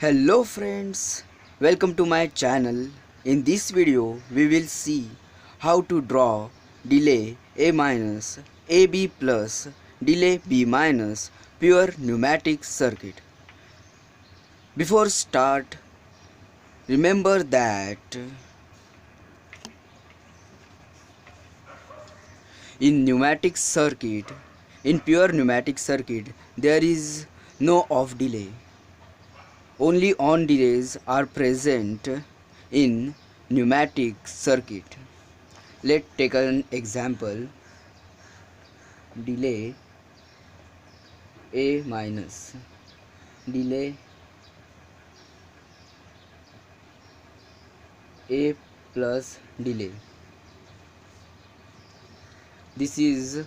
Hello friends, welcome to my channel. In this video we will see how to draw delay A minus AB plus delay B minus pure pneumatic circuit. Before start, remember that in pure pneumatic circuit there is no off delay. Only on delays are present in pneumatic circuit. Let's take an example. Delay A minus delay A plus delay. This is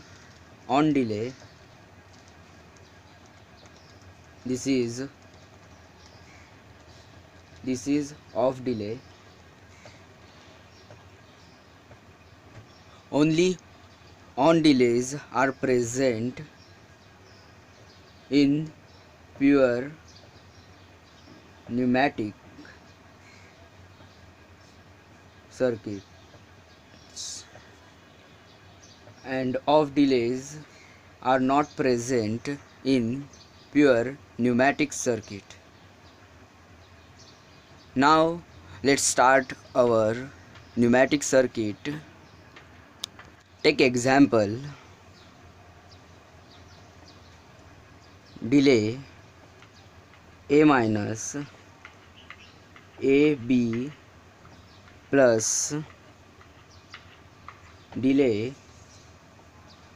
on delay. This is off delay. Only on delays are present in pure pneumatic circuits, and off delays are not present in pure pneumatic circuit. Now let's start our pneumatic circuit. Take example, delay A minus AB plus delay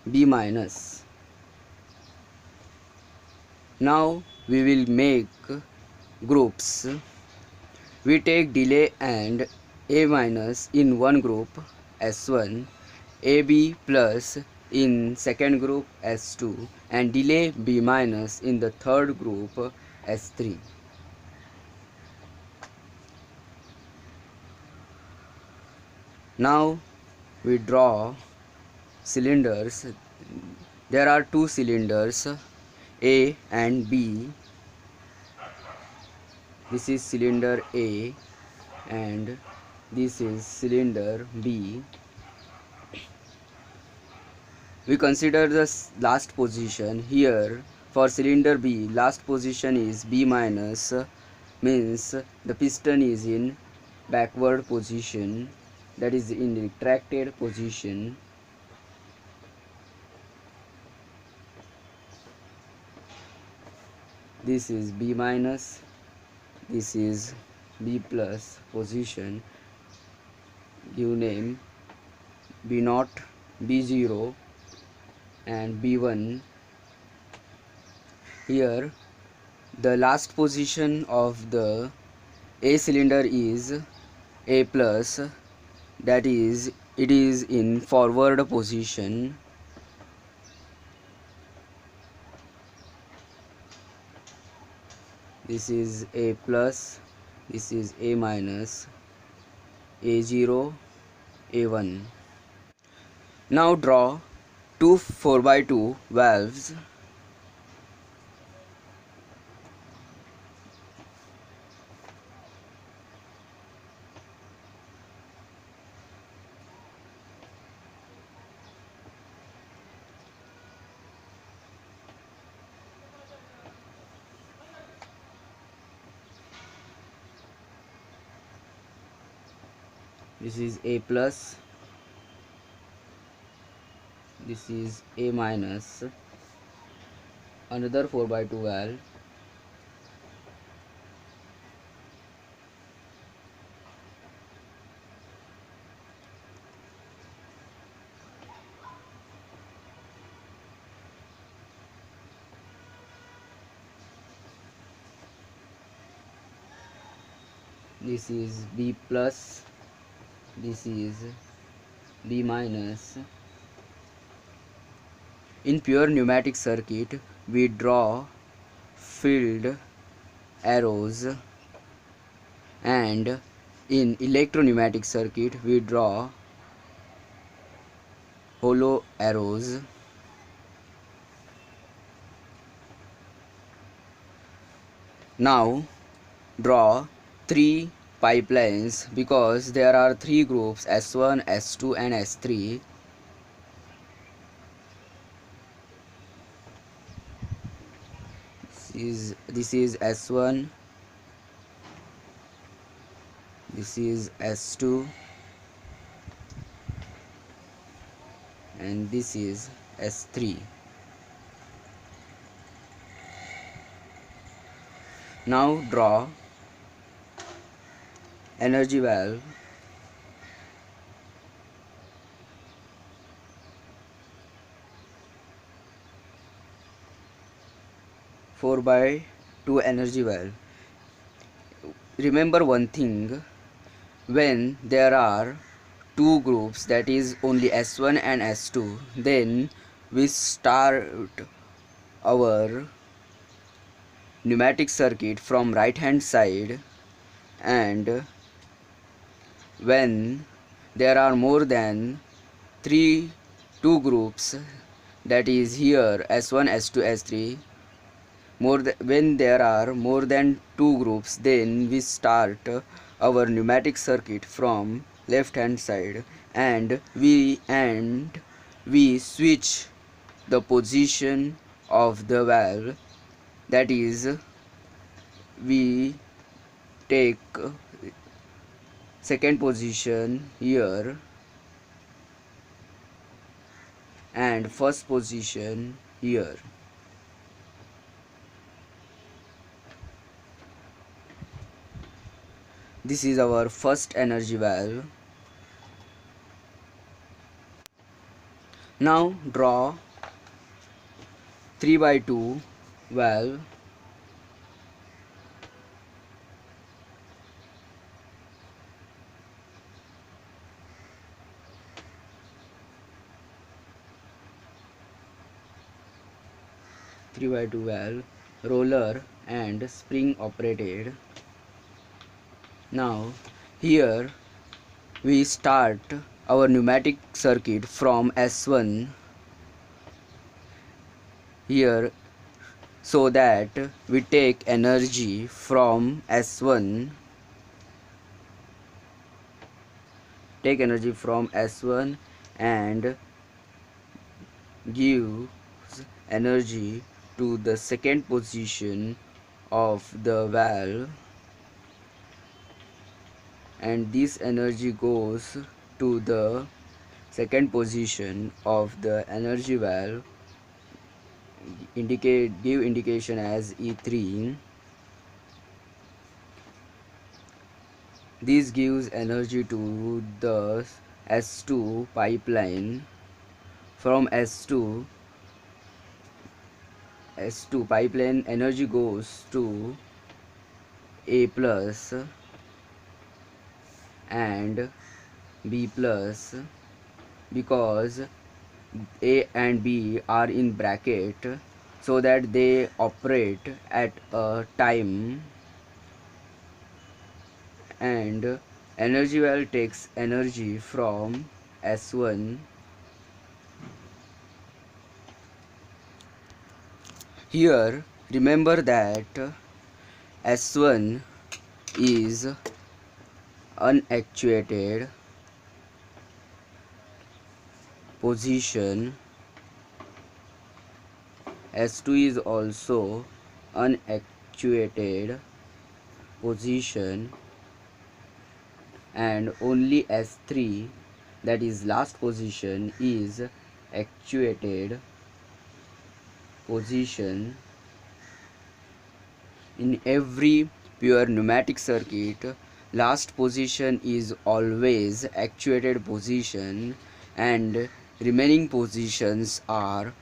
B minus. Now we will make groups. We take delay and A minus in one group S1, AB plus in second group S2, and delay B minus in the third group S3. Now we draw cylinders. There are two cylinders, A and B. This is cylinder A and this is cylinder B. We consider the last position here. For cylinder B, last position is B minus, means the piston is in backward position, that is in retracted position. This is B minus, this is B plus position. Give name B0, B0 and B1. Here the last position of the A cylinder is A plus, that is it is in forward position. This is A plus, this is A minus, A0, A1. Now draw two 4x2 valves. This is A plus, this is A minus, another 4x2 valve. This is B plus, this is B minus. In pure pneumatic circuit we draw filled arrows, and in electro-pneumatic circuit we draw hollow arrows. Now draw three pipelines because there are three groups S1, S2 and S3. This is S1, this is S2 and this is S3. Now draw energy valve four by two energy valve. Remember one thing, when there are two groups, that is only S1 and S2, then we start our pneumatic circuit from right hand side, and when there are more than two groups, that is here S1, S2, S3, when there are more than two groups, then we start our pneumatic circuit from left hand side, and we switch the position of the valve. That is, we take second position here and first position here. This is our first energy valve. Now draw 3 by 2 valve. Valve, roller and spring operated. Now here we start our pneumatic circuit from S1 here, so that we take energy from S1, and give energy to the second position of the valve, and this energy goes to the second position of the energy valve, give indication as E3. This gives energy to the S2 pipeline. From S2 pipeline, energy goes to A plus and B plus, because A and B are in bracket, so that they operate at a time, and energy valve takes energy from S1. Here remember that S1 is unactuated position, S2 is also unactuated position, and only S3, that is last position, is actuated position. In every pure pneumatic circuit, last position is always actuated position, and remaining positions are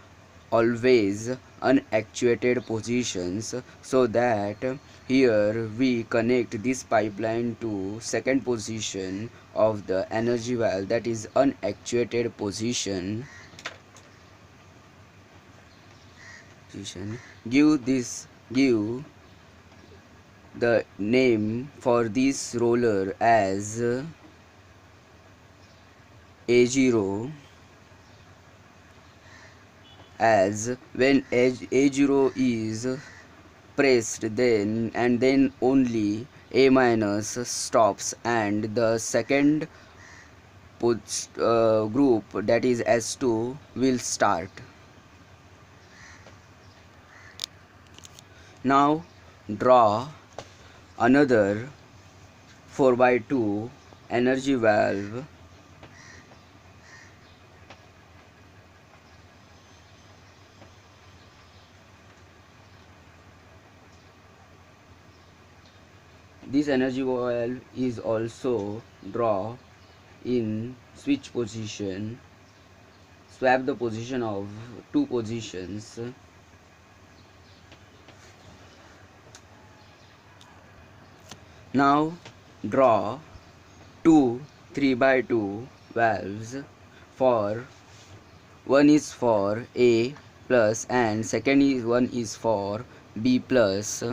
always unactuated positions, so that here we connect this pipeline to second position of the energy valve, that is unactuated position. Give the name for this roller as A0, as when A0 is pressed, then only A minus stops and the second group, that is S2, will start. Now draw another 4x2 energy valve This energy valve is also draw in switch position. Swap the position of two positions. Now draw two 3x2 valves. For one is for A plus and one is for B plus.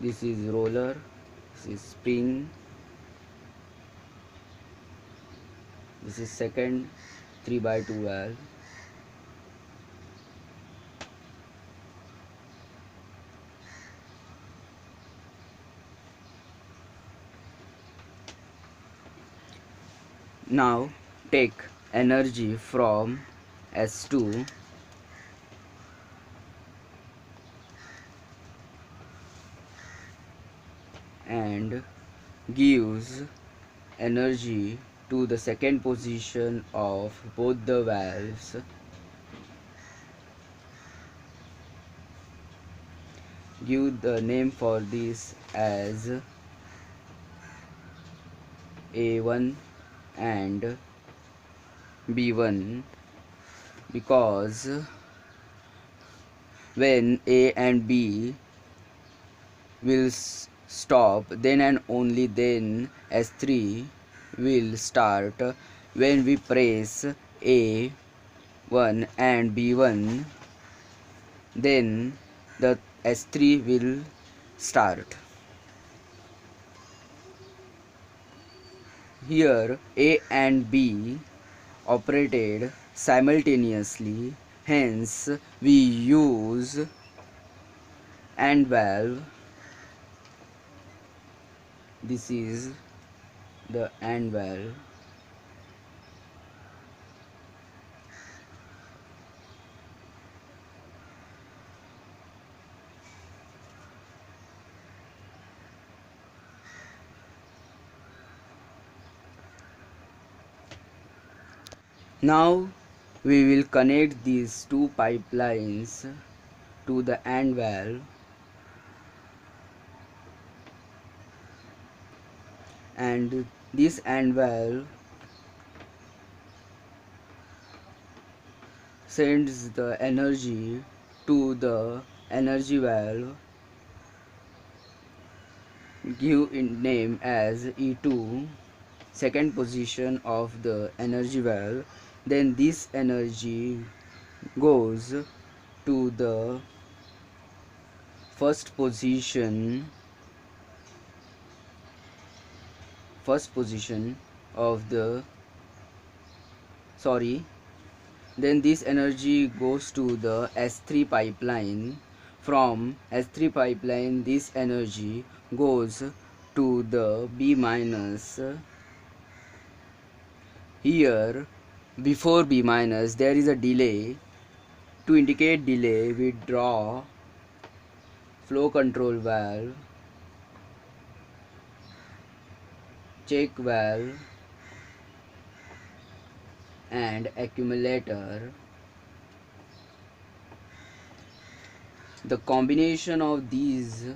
This is roller, this is spring, this is second 3x2 valve. Now take energy from S2 and gives energy to the second position of both the valves. Give the name for this as A1 and B1, because when A and B will stop, then and only then S3 will start. When we press A1 and B1, then the S3 will start. Here A and B operated simultaneously, hence we use AND valve. This is the AND valve. Now we will connect these two pipelines to the AND valve, and this AND valve sends the energy to the energy valve. Give in name as E2, second position of the energy valve. Then this energy goes to the first position of the then this energy goes to the S3 pipeline. From S3 pipeline, this energy goes to the B minus. Here before B minus there is a delay. To indicate delay, we draw flow control valve, check valve and accumulator. The combination of these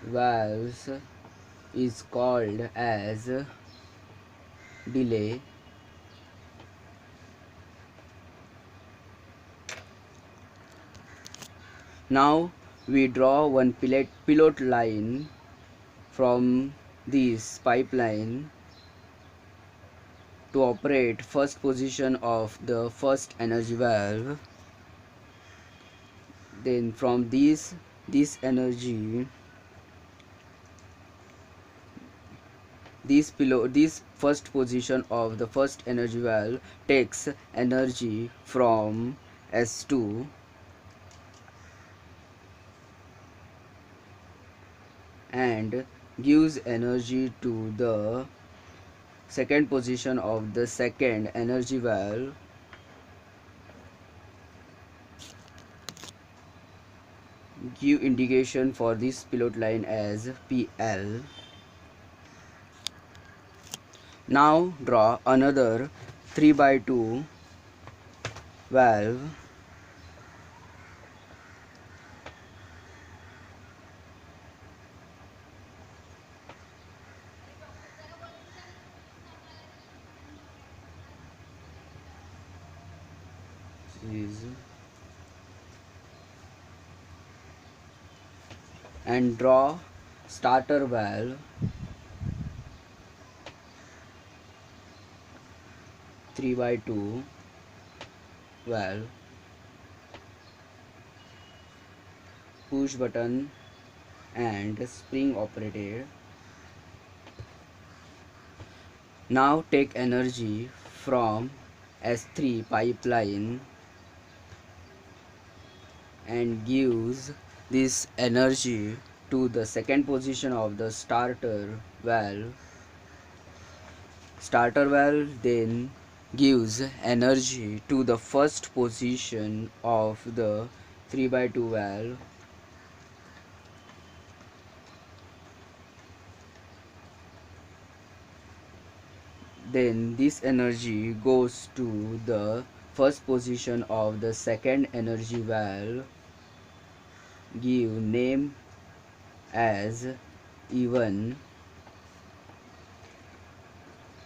valves is called as delay. Now we draw one pilot line from this pipeline to operate first position of the first energy valve. Then from this energy this first position of the first energy valve takes energy from S2 and gives energy to the second position of the second energy valve. Give indication for this pilot line as PL. Now draw another 3/2 valve. And draw starter valve 3/2 valve, push button and spring operated. Now take energy from S3 pipeline and gives this energy to the second position of the starter valve. Starter valve then gives energy to the first position of the 3/2 valve. Then this energy goes to the first position of the second energy valve. Give name as E1.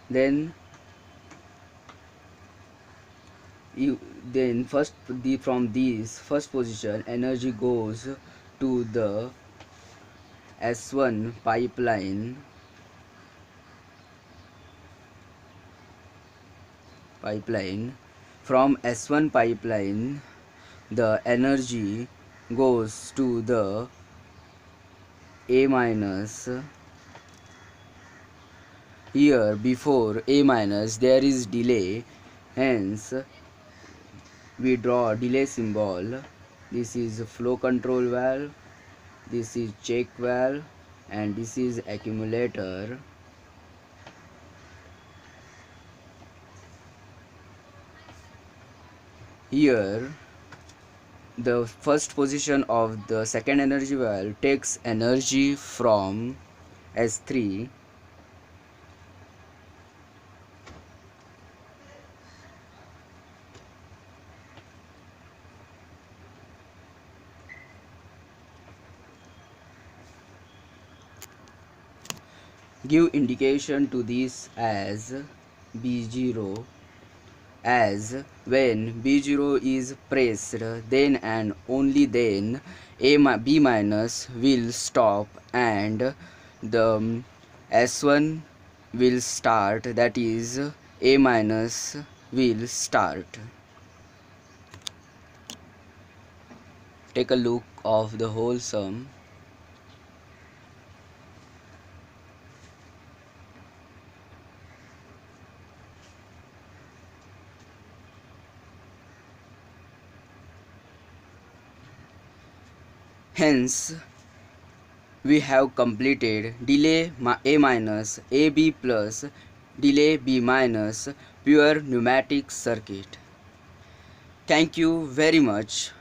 Then from this first position energy goes to the S1 pipeline. From S1 pipeline the energy goes to the A minus. Here before A minus there is delay, hence we draw delay symbol. This is flow control valve, this is check valve, and this is accumulator. Here the first position of the second energy valve takes energy from S3 give indication to this as B0, as when B0 is pressed then and only then B minus will stop and the S1 will start, that is A minus will start. Take a look of the whole sum. Hence, we have completed delay A minus, AB plus, delay B minus, pure pneumatic circuit. Thank you very much.